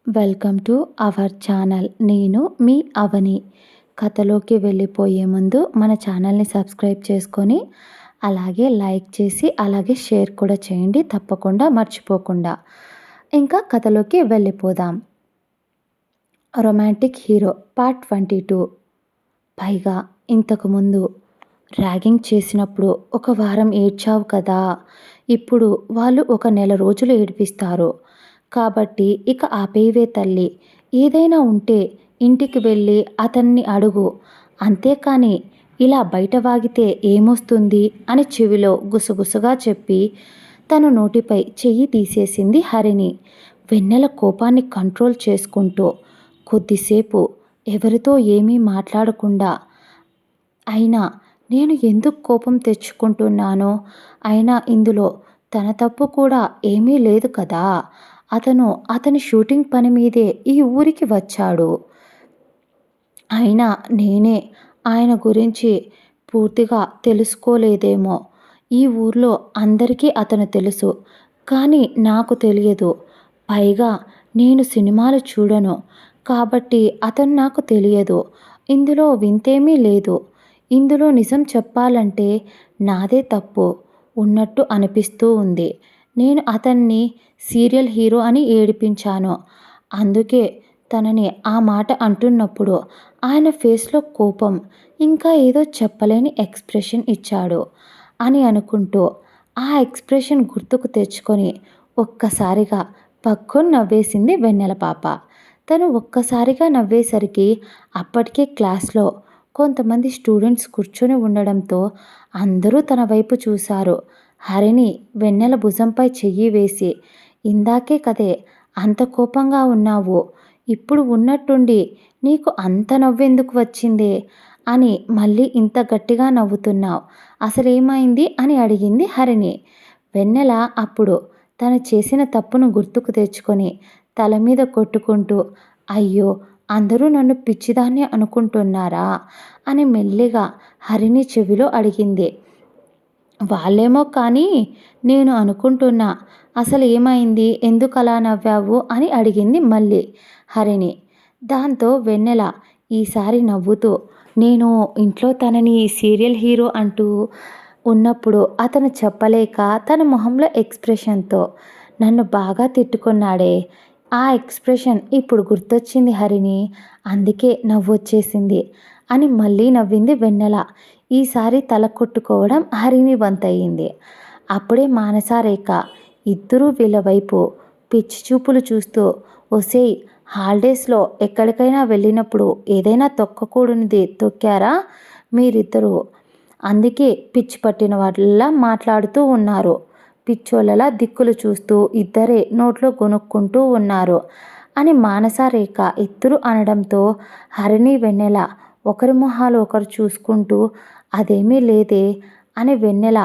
Welcome to our channel. నేను మీ అవని. కథలోకి వెళ్ళిపోయే ముందు మన ఛానల్ని సబ్స్క్రైబ్ చేసుకొని అలాగే లైక్ చేసి అలాగే షేర్ కూడా చేయండి తప్పకుండా మర్చిపోకుండా. ఇంకా కథలోకి వెళ్ళిపోదాం. Romantic hero part 22. పైగా ఇంతకుముందు ర్యాగింగ్ చేసినప్పుడు ఒక వారం ఏడ్చావు కదా, ఇప్పుడు వాళ్ళు ఒక నెల రోజులు ఏడిపిస్తారు కాబట్టి ఇక ఆపేవే తల్లి. ఏదైనా ఉంటే ఇంటికి వెళ్ళి అతన్ని అడుగు, అంతేకాని ఇలా బయట వాగితే ఏమొస్తుంది అని చెవిలో గుసగుసగా చెప్పి తన నోటిపై చెయ్యి తీసేసింది హరిణి. వెన్నెల కోపాన్ని కంట్రోల్ చేసుకుంటూ కొద్దిసేపు ఎవరితో ఏమీ మాట్లాడకుండా, అయినా నేను ఎందుకు కోపం తెచ్చుకుంటున్నానో, అయినా ఇందులో తన తప్పు కూడా ఏమీ లేదు కదా, అతని షూటింగ్ పని మీదే ఈ ఊరికి వచ్చాడు. అయినా నేనే ఆయన గురించి పూర్తిగా తెలుసుకోలేదేమో. ఈ ఊర్లో అందరికీ అతను తెలుసు, కానీ నాకు తెలియదు. పైగా నేను సినిమాలు చూడను కాబట్టి అతను నాకు తెలియదు. ఇందులో వింతేమీ లేదు. ఇందులో నిజం చెప్పాలంటే నాదే తప్పు ఉన్నట్టు అనిపిస్తూ ఉంది. నేను అతన్ని సీరియల్ హీరో అని ఏడిపించాను. అందుకే తనని ఆ మాట అంటున్నప్పుడు ఆయన ఫేస్లో కోపం, ఇంకా ఏదో చెప్పలేని ఎక్స్ప్రెషన్ ఇచ్చాడు అని అనుకుంటూ ఆ ఎక్స్ప్రెషన్ గుర్తుకు తెచ్చుకొని ఒక్కసారిగా పక్కున నవ్వేసింది వెన్నెల పాప. తను ఒక్కసారిగా నవ్వేసరికి అప్పటికే క్లాస్లో కొంతమంది స్టూడెంట్స్ కూర్చొని ఉండడంతో అందరూ తన వైపు చూశారు. హరిణి వెన్నెల భుజంపై చెయ్యి వేసి, ఇందాకే కదే అంత కోపంగా ఉన్నావు, ఇప్పుడు ఉన్నట్టుండి నీకు అంత నవ్వెందుకు వచ్చిందే అని మళ్ళీ ఇంత గట్టిగా నవ్వుతున్నావు, అసలేమైంది అని అడిగింది హరిణి. వెన్నెల అప్పుడు తను చేసిన తప్పును గుర్తుకు తెచ్చుకొని తల మీద కొట్టుకుంటూ, అయ్యో అందరూ నన్ను పిచ్చిదాన్ని అనుకుంటున్నారా అని మెల్లిగా హరిణి చెవిలో అడిగింది. వాళ్ళేమో కానీ నేను అనుకుంటున్నా, అసలు ఏమైంది, ఎందుకు అలా నవ్వావు అని అడిగింది మళ్ళీ హరిణి. దాంతో వెన్నెల ఈసారి నవ్వుతూ, నేను ఇంట్లో తనని సీరియల్ హీరో అంటూ ఉన్నప్పుడు అతను చెప్పలేక తన మొహంలో ఎక్స్ప్రెషన్తో నన్ను బాగా తిట్టుకున్నాడే, ఆ ఎక్స్ప్రెషన్ ఇప్పుడు గుర్తొచ్చింది హరిణి, అందుకే నవ్వొచ్చేసింది అని మళ్ళీ నవ్వింది వెన్నెల. ఈసారి తల కొట్టుకోవడం హరిణి వంతయింది. అప్పుడే మానసారేఖ ఇద్దరూ వీళ్ళ వైపు పిచ్చి చూపులు చూస్తూ, ఒసేయ్ హాలిడేస్లో ఎక్కడికైనా వెళ్ళినప్పుడు ఏదైనా తొక్కకూడనిది తొక్కారా మీరిద్దరూ, అందుకే పిచ్చి పట్టిన వాళ్ళలా మాట్లాడుతూ ఉన్నారు, పిచ్చోళ్ళలా దిక్కులు చూస్తూ ఇద్దరే నోట్లో కొనుక్కుంటూ ఉన్నారు అని మానసారేఖ ఇద్దరు అనడంతో హరిణి వెన్నెల ఒకరి మొహాలు ఒకరు చూసుకుంటూ, అదేమీ లేదే అని వెన్నెల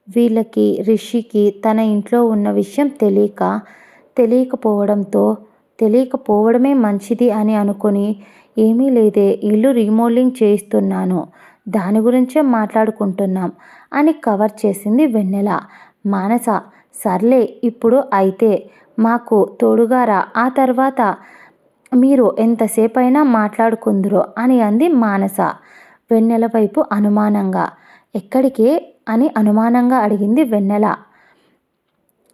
వీళ్ళకి రిషికి తన ఇంట్లో ఉన్న విషయం తెలియకపోవడమే మంచిది అని అనుకొని, ఏమీ లేదే ఇల్లు రీమోడలింగ్ చేయిస్తున్నాను, దాని గురించే మాట్లాడుకుంటున్నాం అని కవర్ చేసింది వెన్నెల. మానస, సర్లే ఇప్పుడు అయితే మాకు తోడుగారా, ఆ తర్వాత మీరు ఎంతసేపైనా మాట్లాడుకుందురో అని అంది మానస వెన్నెల వైపు అనుమానంగా. ఎక్కడికే అని అనుమానంగా అడిగింది వెన్నెల.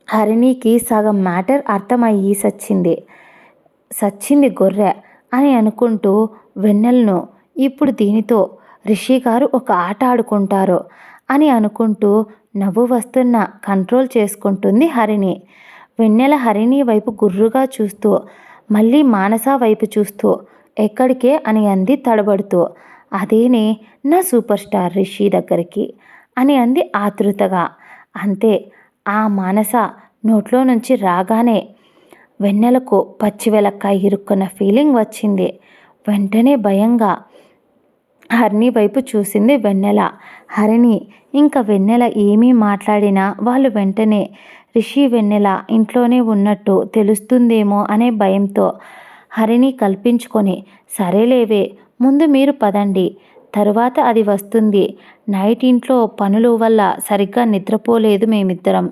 హరిణికి సగం మ్యాటర్ అర్థమయ్యి సచ్చింది గొర్రె అని అనుకుంటూ వెన్నెలను, ఇప్పుడు దీనితో రిషి గారు ఒక ఆట ఆడుకుంటారు అని అనుకుంటూ నవ్వు వస్తున్న కంట్రోల్ చేసుకుంటుంది హరిణి. వెన్నెల హరిణి వైపు గుర్రుగా చూస్తూ మళ్ళీ మానస వైపు చూస్తూ, ఎక్కడికే అని అంది తడబడుతూ. అదేనే నా సూపర్ స్టార్ రిషి దగ్గరికి అని అంది ఆతృతగా. అంతే, ఆ మానస నోట్లో నుంచి రాగానే వెన్నెలకు పచ్చివెలక్కాయ ఇరుక్కున్న ఫీలింగ్ వచ్చింది. వెంటనే భయంగా హరిణి వైపు చూసింది వెన్నెల. హరిణి ఇంకా వెన్నెల ఏమీ మాట్లాడినా వాళ్ళు వెంటనే రిషి వెన్నెల ఇంట్లోనే ఉన్నట్టు తెలుస్తుందేమో అనే భయంతో హరిణి కల్పించుకొని, సరేలేవే ముందు మీరు పదండి, తరువాత అది వస్తుంది, నైట్ ఇంట్లో పనుల వల్ల సరిగ్గా నిద్రపోలేదు మేమిద్దరం,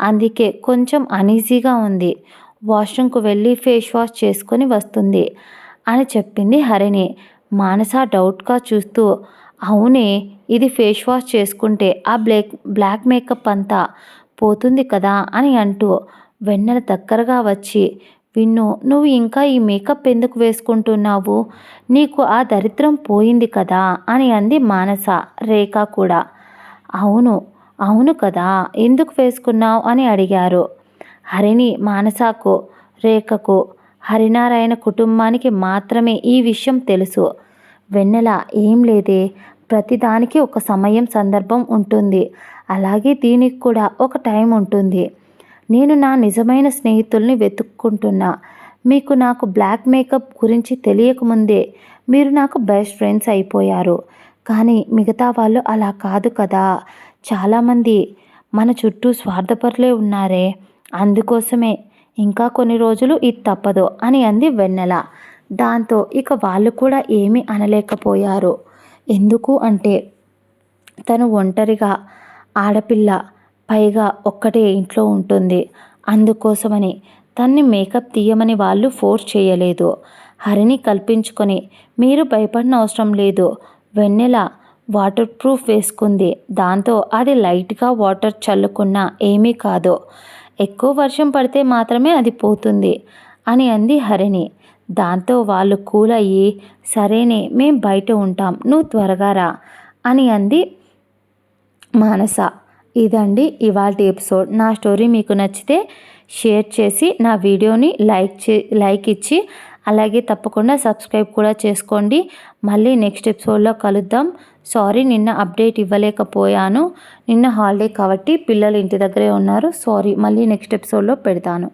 అందుకే కొంచెం అనీజీగా ఉంది, వాష్రూమ్కు వెళ్ళి ఫేస్ వాష్ చేసుకొని వస్తుంది అని చెప్పింది హరిణి. మానస డౌట్గా చూస్తూ, అవునే, ఇది ఫేస్ వాష్ చేసుకుంటే ఆ బ్లాక్ మేకప్ అంతా పోతుంది కదా అని అంటూ వెన్నెల దగ్గరగా వచ్చి, విన్ను, నువ్వు ఇంకా ఈ మేకప్ ఎందుకు వేసుకుంటున్నావు? నీకు ఆ దరిద్రం పోయింది కదా అని అంది మానస. రేఖ కూడా, అవును, అవును కదా, ఎందుకు వేసుకున్నావు అని అడిగారు. హరిణి, మానసకు, రేఖకు, హరినారాయణ కుటుంబానికి మాత్రమే ఈ విషయం తెలుసు. వెన్నెల, ఏం లేదే, ప్రతిదానికి ఒక సమయం సందర్భం ఉంటుంది, అలాగే దీనికి కూడా ఒక టైం ఉంటుంది. నేను నా నిజమైన స్నేహితుల్ని వెతుక్కుంటున్నా. మీకు నాకు బ్లాక్ మేకప్ గురించి తెలియకముందే మీరు నాకు బెస్ట్ ఫ్రెండ్స్ అయిపోయారు. కానీ మిగతా వాళ్ళు అలా కాదు కదా. చాలామంది మన చుట్టూ స్వార్థపరులే ఉన్నారే. అందుకోసమే ఇంకా కొన్ని రోజులు ఇది తప్పదు అని అంది వెన్నెల. దాంతో ఇక వాళ్ళు కూడా ఏమీ అనలేకపోయారు. ఎందుకు అంటే తను ఒంటరిగా ఆడపిల్ల, పైగా ఒక్కటే ఇంట్లో ఉంటుంది. అందుకోసమని తన్ని మేకప్ తీయమని వాళ్ళు ఫోర్స్ చేయలేదు. హరిని కల్పించుకొని, మీరు భయపడిన అవసరం లేదు, వెన్నెల వాటర్ ప్రూఫ్ వేసుకుంది, దాంతో అది లైట్గా వాటర్ చల్లుకున్నా ఏమీ కాదు, ఎక్కువ వర్షం పడితే మాత్రమే అది పోతుంది అని అంది హరిణి. దాంతో వాళ్ళు కూల్ అయ్యి, సరేనే, మేం బయట ఉంటాం, నువ్వు త్వరగా రా అని అంది మానస. ఇదండి ఇవాల్టి ఎపిసోడ్. నా స్టోరీ మీకు నచ్చితే షేర్ చేసి నా వీడియోని లైక్ ఇచ్చి అలాగే తప్పకుండా సబ్స్క్రైబ్ కూడా చేసుకోండి. మళ్ళీ నెక్స్ట్ ఎపిసోడ్లో కలుద్దాం. సారీ, నిన్న అప్డేట్ ఇవ్వలేకపోయాను. నిన్న హాలిడే కాబట్టి పిల్లలు ఇంటి దగ్గరే ఉన్నారు. సారీ, మళ్ళీ నెక్స్ట్ ఎపిసోడ్లో పెడతాను.